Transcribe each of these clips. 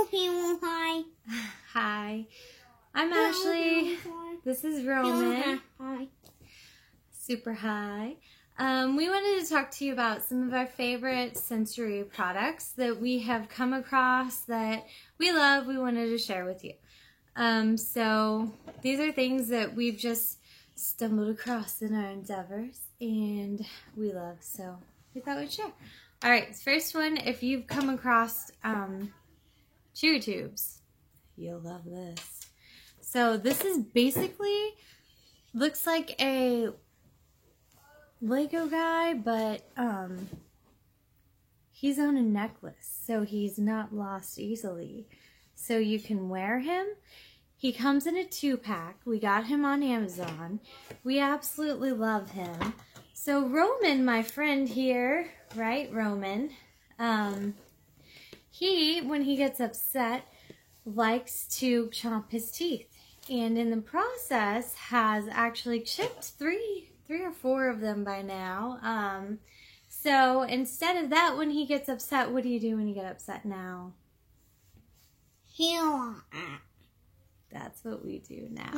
Hi. Hi. I'm Ashley. This is Roman. Hi. Super high. We wanted to talk to you about some of our favorite sensory products that we have come across that we love. We wanted to share with you. So these are things that we've just stumbled across in our endeavors and we love. So we thought we'd share. All right, first one, if you've come across Chewy Tubes, you'll love this. So this is basically, looks like a Lego guy, but he's on a necklace, so he's not lost easily. So you can wear him. He comes in a 2-pack. We got him on Amazon. We absolutely love him. So Roman, my friend here, right, Roman, he, when he gets upset, likes to chomp his teeth. And in the process has actually chipped three or four of them by now. So instead of that, when he gets upset, what do you do when you get upset now? That's what we do now.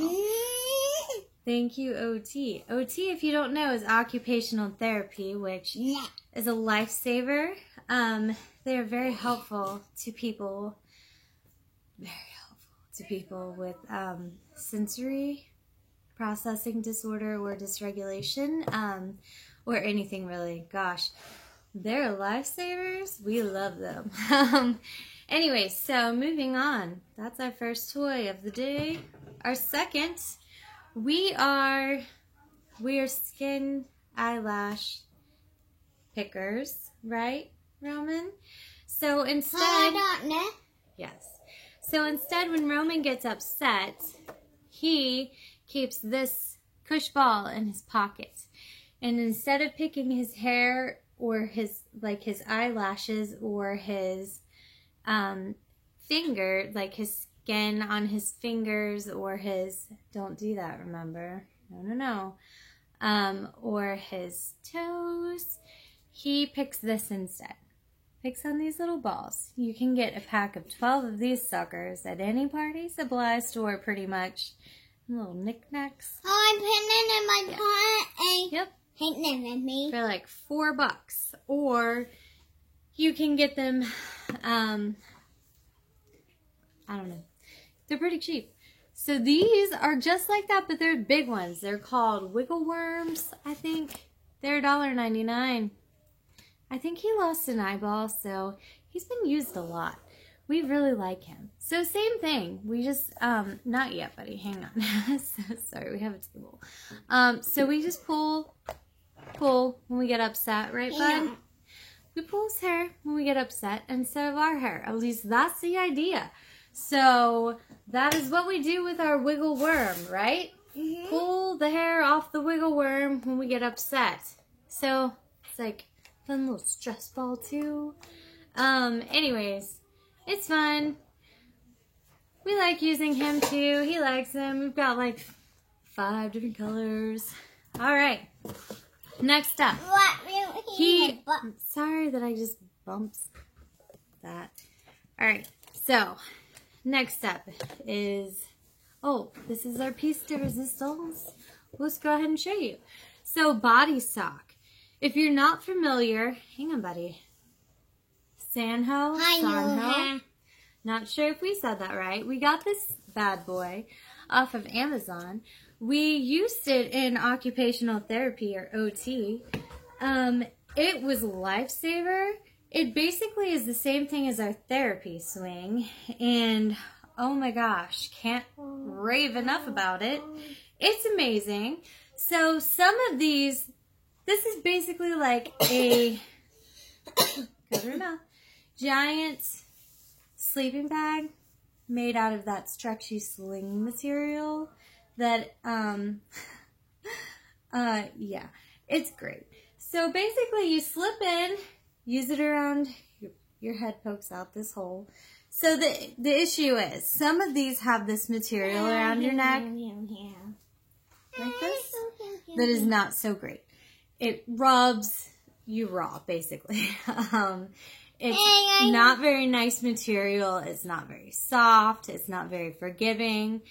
Thank you, OT. OT, if you don't know, is occupational therapy, which is a lifesaver. They are very helpful to people. With sensory processing disorder or dysregulation, or anything really. Gosh, they're lifesavers. We love them. Anyway, so moving on. That's our first toy of the day. Our second, we are skin eyelash pickers, right, Roman? So instead, yes. So instead, when Roman gets upset, he keeps this cush ball in his pocket. And instead of picking his hair or his eyelashes or his finger, like his skin on his fingers or his, don't do that, remember? No. Or his toes, he picks this instead. Picks on these little balls. You can get a pack of 12 of these suckers at any party supply store pretty much. Little knickknacks. I'm pinning in my pot. Yep. Pinning with me. For like $4. Or you can get them, I don't know. They're pretty cheap. So these are just like that, but they're big ones. They're called Wiggle Worms, I think. They're $1.99. I think he lost an eyeball, so he's been used a lot. We really like him. So same thing. We just, not yet, buddy. Hang on. So sorry, we have a table. So we just pull when we get upset, right, bud? Yeah. We pull his hair when we get upset instead of our hair. At least that's the idea. So that is what we do with our wiggle worm, right? Mm-hmm. Pull the hair off the wiggle worm when we get upset. So it's like fun little stress ball too. Anyways, it's fun. We like using him too. He likes them. We've got like 5 different colors. All right. Next up. Sorry that I just bumped that. All right. So next up is, this is our piece de resistance. Let's go ahead and show you. So body sock. If you're not familiar, hang on, buddy. Sanho. Not sure if we said that right. We got this bad boy off of Amazon. We used it in occupational therapy, or OT. It was a lifesaver. It basically is the same thing as our therapy swing. And oh my gosh, can't rave enough about it. It's amazing. So some of these, this is basically like a cover your mouth, giant sleeping bag made out of that stretchy sling material that, yeah, it's great. So basically you slip in, use it around, your head pokes out this hole. So the issue is, some of these have this material around your neck, like this, that is not so great. It rubs you raw, basically. It's not very nice material. It's not very soft. It's not very forgiving.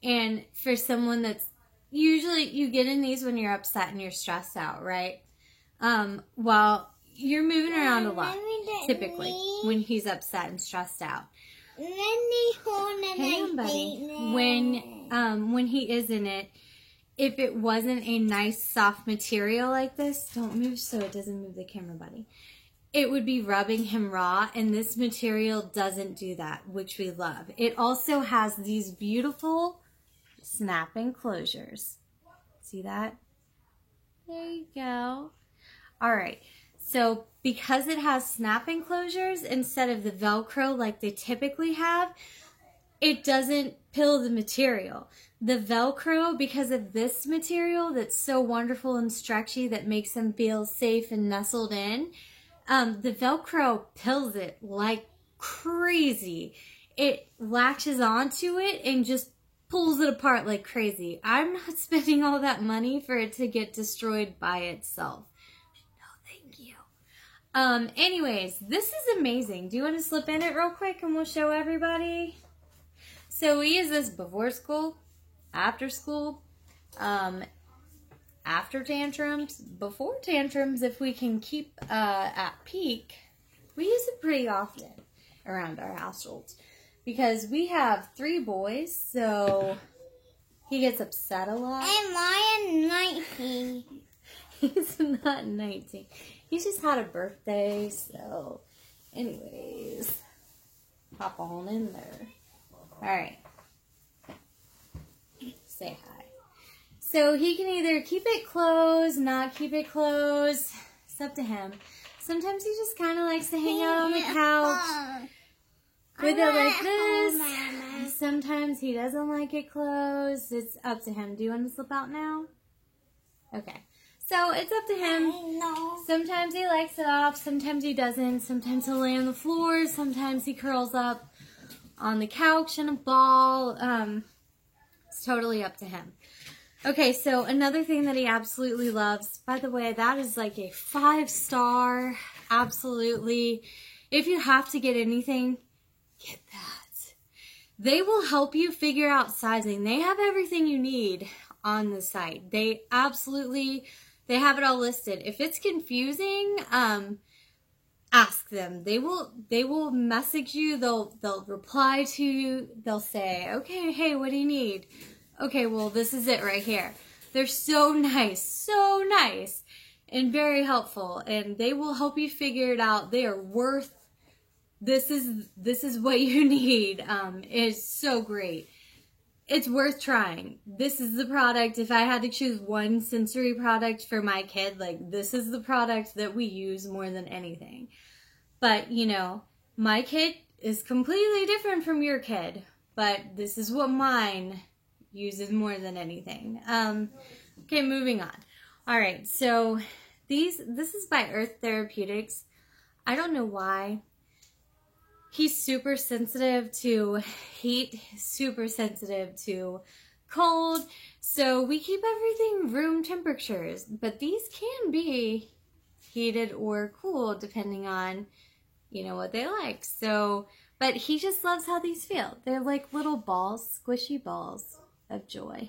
And for someone that's usually, you get in these when you're upset and you're stressed out, right? Well, you're moving around a lot, typically, when he's upset and stressed out. Hang on, buddy. When he is in it, if it wasn't a nice soft material like this, don't move so it doesn't move the camera, buddy. It would be rubbing him raw, and this material doesn't do that, which we love. It also has these beautiful snapping closures. See that? There you go. All right. So because it has snapping closures instead of the Velcro like they typically have, it doesn't pill the material. The Velcro, because of this material that's so wonderful and stretchy that makes them feel safe and nestled in, the Velcro pills it like crazy. It latches onto it and just pulls it apart like crazy. I'm not spending all that money for it to get destroyed by itself. Anyways, this is amazing. Do you want to slip in it real quick and we'll show everybody? So we use this before school, after school, after tantrums, before tantrums, if we can keep at peak. We use it pretty often around our households because we have 3 boys, so he gets upset a lot. And Ryan 19. He's not 19. He just had a birthday, so anyways, hop on in there. All right. Say hi. So he can either keep it closed, not keep it closed. It's up to him. Sometimes he just kind of likes to hang out on the couch with it like this. Sometimes he doesn't like it closed. It's up to him. Do you want to slip out now? Okay. So it's up to him. Sometimes he likes it off, sometimes he doesn't. Sometimes he'll lay on the floor, sometimes he curls up on the couch in a ball. It's totally up to him. Okay, so another thing that he absolutely loves, by the way, that is like a 5-star, absolutely. If you have to get anything, get that. They will help you figure out sizing. They have everything you need on the site. They absolutely... They have it all listed. If it's confusing, ask them. They will message you. They'll reply to you. They'll say, okay, hey, what do you need? Okay, well, this is it right here. They're so nice and very helpful, and they will help you figure it out. They are worth. This is what you need. It's so great. It's worth trying. This is the product. If I had to choose one sensory product for my kid, like this is the product that we use more than anything. But, you know, my kid is completely different from your kid, but this is what mine uses more than anything. Okay, moving on. All right, so this is by Earth Therapeutics. I don't know why. He's super sensitive to heat, super sensitive to cold, so we keep everything room temperatures, but these can be heated or cool depending on, you know, what they like. So, but he just loves how these feel. They're like little balls, squishy balls of joy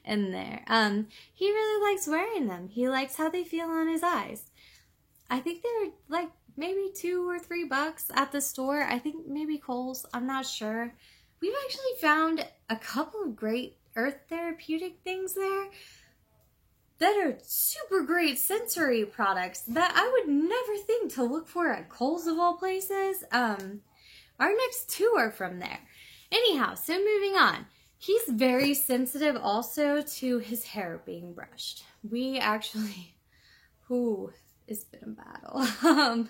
in there. He really likes wearing them. He likes how they feel on his eyes. I think they're like maybe $2 or $3 at the store. I think maybe Kohl's. I'm not sure. We've actually found a couple of great Earth Therapeutic things there that are super great sensory products that I would never think to look for at Kohl's of all places. Our next 2 are from there. Anyhow, so moving on. He's very sensitive also to his hair being brushed. We actually, it's been a battle.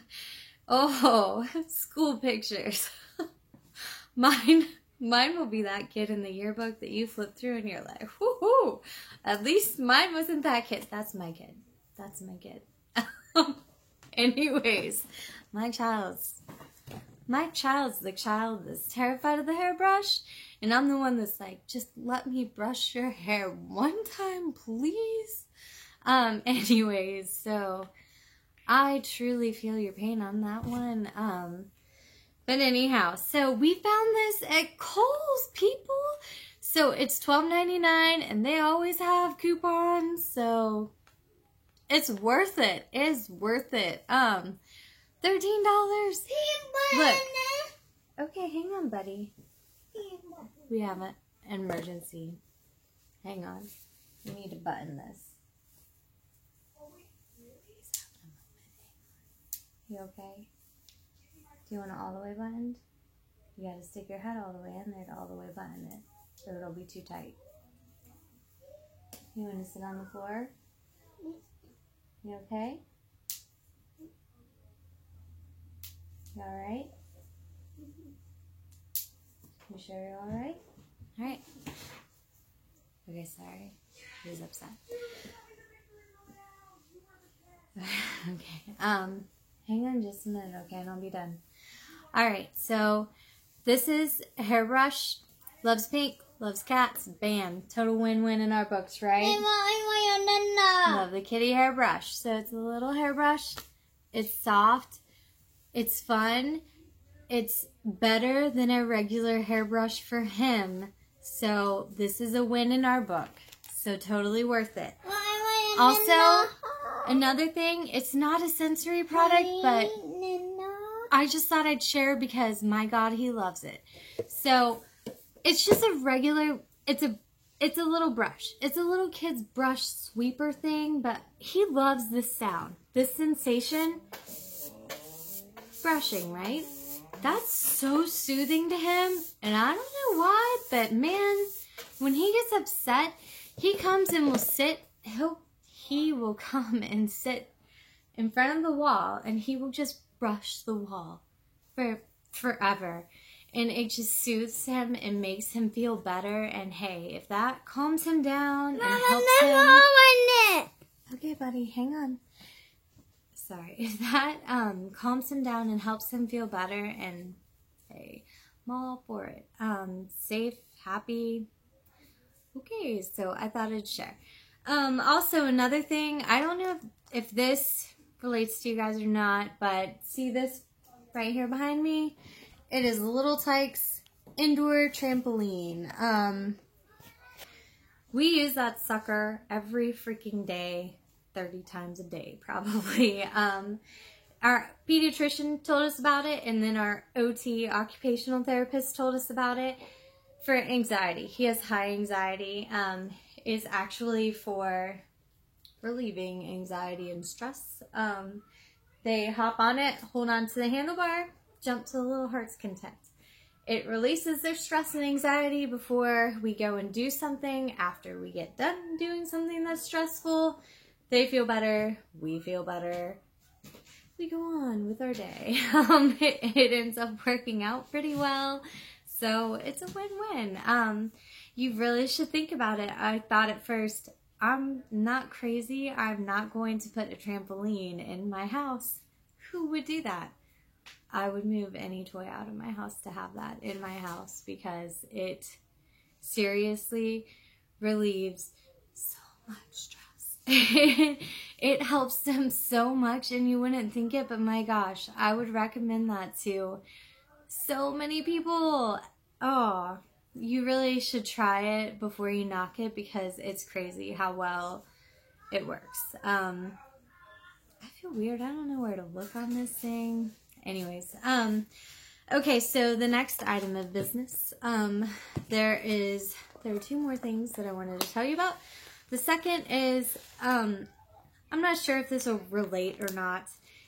School pictures. Mine will be that kid in the yearbook that you flip through and you're like, whoo-hoo. At least mine wasn't that kid. That's my kid. That's my kid. Anyways, my child's the child that's terrified of the hairbrush, and I'm the one that's like, just let me brush your hair one time, please. Anyways, so I truly feel your pain on that one. But anyhow, so we found this at Kohl's, people. So it's $12.99 and they always have coupons. So it's worth it. It's worth it. $13. Look. Okay, hang on, buddy. We have an emergency. Hang on. We need to button this. You okay? Do you want it all the way buttoned? You gotta stick your head all the way in there to all the way button it, so it'll be too tight. You wanna sit on the floor? You okay? You alright? You sure you're alright? Alright. Okay, sorry. He was upset. Okay, hang on just a minute, okay, and I'll be done. Alright, so this is a hairbrush. Loves pink, loves cats. Bam. Total win-win in our books, right? Love the kitty hairbrush. So it's a little hairbrush. It's soft. It's fun. It's better than a regular hairbrush for him. So this is a win in our book. So totally worth it. Also, another thing, it's not a sensory product, but I just thought I'd share because, my God, he loves it. So it's just a regular, it's a little brush. It's a little kid's brush sweeper thing, but he loves this sound, this sensation. Brushing, right? That's so soothing to him, and I don't know why, but man, when he gets upset, he comes and will sit, he will come and sit in front of the wall, and he will just brush the wall for forever, and it just soothes him and makes him feel better. And hey, if that calms him down and helps him, okay, buddy, hang on. Sorry, if that calms him down and helps him feel better, and hey, I'm all for it. Safe, happy. Okay, so I thought I'd share. Also, another thing, I don't know if this relates to you guys or not, but see this right here behind me? It is Little Tikes indoor trampoline. We use that sucker every freaking day, 30 times a day probably. Our pediatrician told us about it, and then our OT, occupational therapist, told us about it for anxiety. He has high anxiety. It's actually for relieving anxiety and stress. They hop on it, hold on to the handlebar, jump to the little heart's content. It releases their stress and anxiety before we go and do something. After we get done doing something that's stressful, they feel better, we feel better, we go on with our day. It ends up working out pretty well, so it's a win-win. You really should think about it. I thought at first, I'm not crazy, I'm not going to put a trampoline in my house. Who would do that? I would move any toy out of my house to have that in my house, because it seriously relieves so much stress. It helps them so much, and you wouldn't think it, but my gosh, I would recommend that to so many people. Oh, you really should try it before you knock it, because it's crazy how well it works. I feel weird. I don't know where to look on this thing. Anyways, okay, so the next item of business, there are two more things that I wanted to tell you about. The second is, I'm not sure if this will relate or not.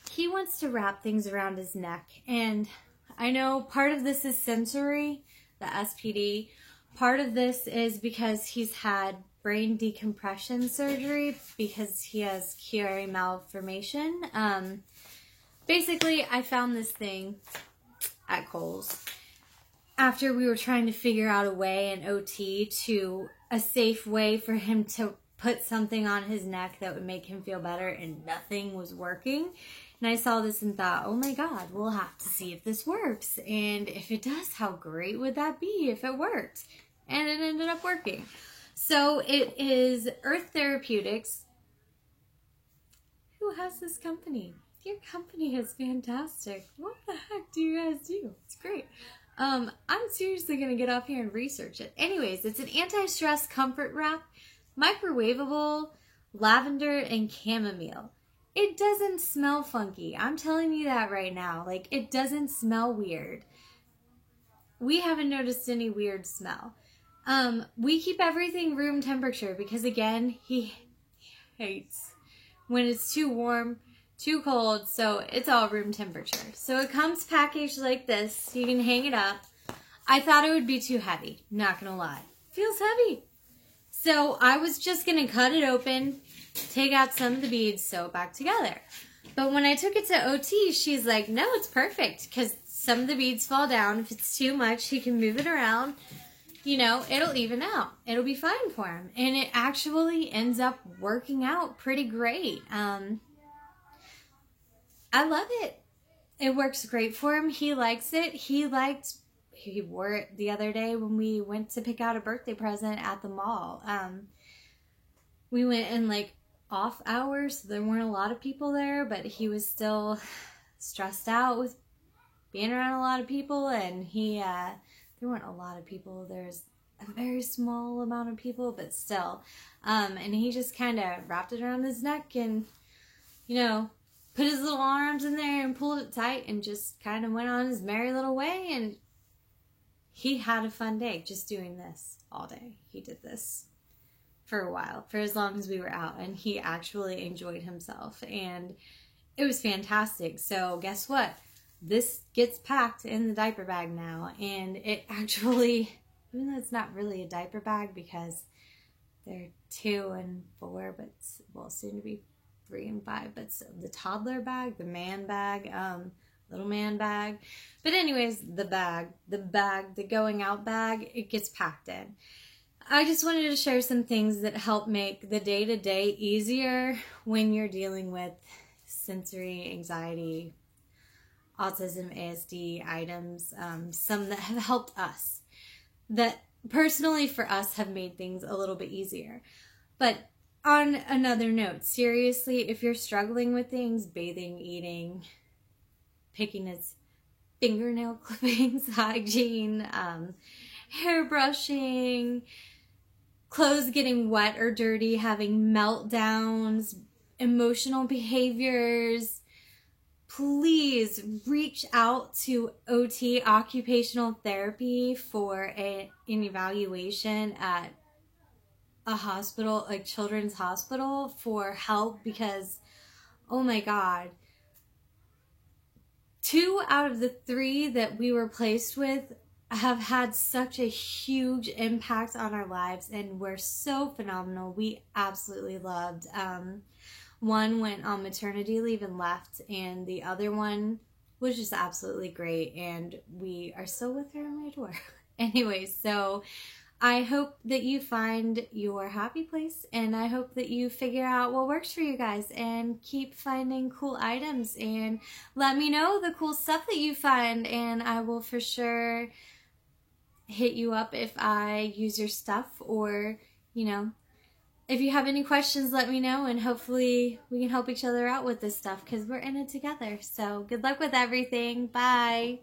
He wants to wrap things around his neck, and I know part of this is sensory, the SPD. Part of this is because he's had brain decompression surgery because he has Chiari malformation. Basically, I found this thing at Kohl's after we were trying to figure out a way in OT to a safe way for him to put something on his neck that would make him feel better, and nothing was working. And I saw this and thought, oh my God, we'll have to see if this works. And if it does, how great would that be if it worked? And it ended up working. So it is Earth Therapeutics. Who has this company? your company is fantastic. What the heck do you guys do? It's great. I'm seriously going to get off here and research it. Anyways, it's an anti-stress comfort wrap, microwavable, lavender and chamomile. It doesn't smell funky. I'm telling you that right now. Like, it doesn't smell weird. We haven't noticed any weird smell. We keep everything room temperature because, again, he hates when it's too warm, too cold, so it's all room temperature. So it comes packaged like this. You can hang it up. I thought it would be too heavy, not gonna lie. Feels heavy. So I was just gonna cut it open, take out some of the beads, sew it back together. But when I took it to OT, she's like, no, it's perfect, because some of the beads fall down. If it's too much, he can move it around. You know, it'll even out. It'll be fine for him. And it actually ends up working out pretty great. I love it. It works great for him. He likes it. He wore it the other day when we went to pick out a birthday present at the mall. We went in like off hours. So there weren't a lot of people there, but he was still stressed out with being around a lot of people. And there weren't a lot of people. There's a very small amount of people, but still. And he just kind of wrapped it around his neck and, you know, put his little arms in there and pulled it tight and just kind of went on his merry little way. And he had a fun day just doing this all day. He did this for a while, for as long as we were out, and he actually enjoyed himself. And it was fantastic. So guess what? This gets packed in the diaper bag now. And it actually, even though it's not really a diaper bag because they're 2 and 4, but well, soon to be 3 and 5, but the toddler bag, the man bag, little man bag. But anyways, the going out bag, it gets packed in. I just wanted to share some things that help make the day-to-day easier when you're dealing with sensory anxiety, autism, ASD items, some that have helped us, that personally for us have made things a little bit easier. But on another note, seriously, if you're struggling with things, bathing, eating, picking his fingernail clippings, hygiene, hair brushing, clothes getting wet or dirty, having meltdowns, emotional behaviors, please reach out to OT, occupational therapy, for an evaluation at a hospital, like children's hospital, for help, because oh my God, 2 out of the 3 that we were placed with have had such a huge impact on our lives and were so phenomenal. We absolutely loved. One went on maternity leave and left, and the other one was just absolutely great, and we are still with her and we adore her. Anyways, so I hope that you find your happy place, and I hope that you figure out what works for you guys and keep finding cool items, and let me know the cool stuff that you find, and I will for sure hit you up if I use your stuff, or, you know, if you have any questions, let me know, and hopefully we can help each other out with this stuff because we're in it together. So good luck with everything. Bye.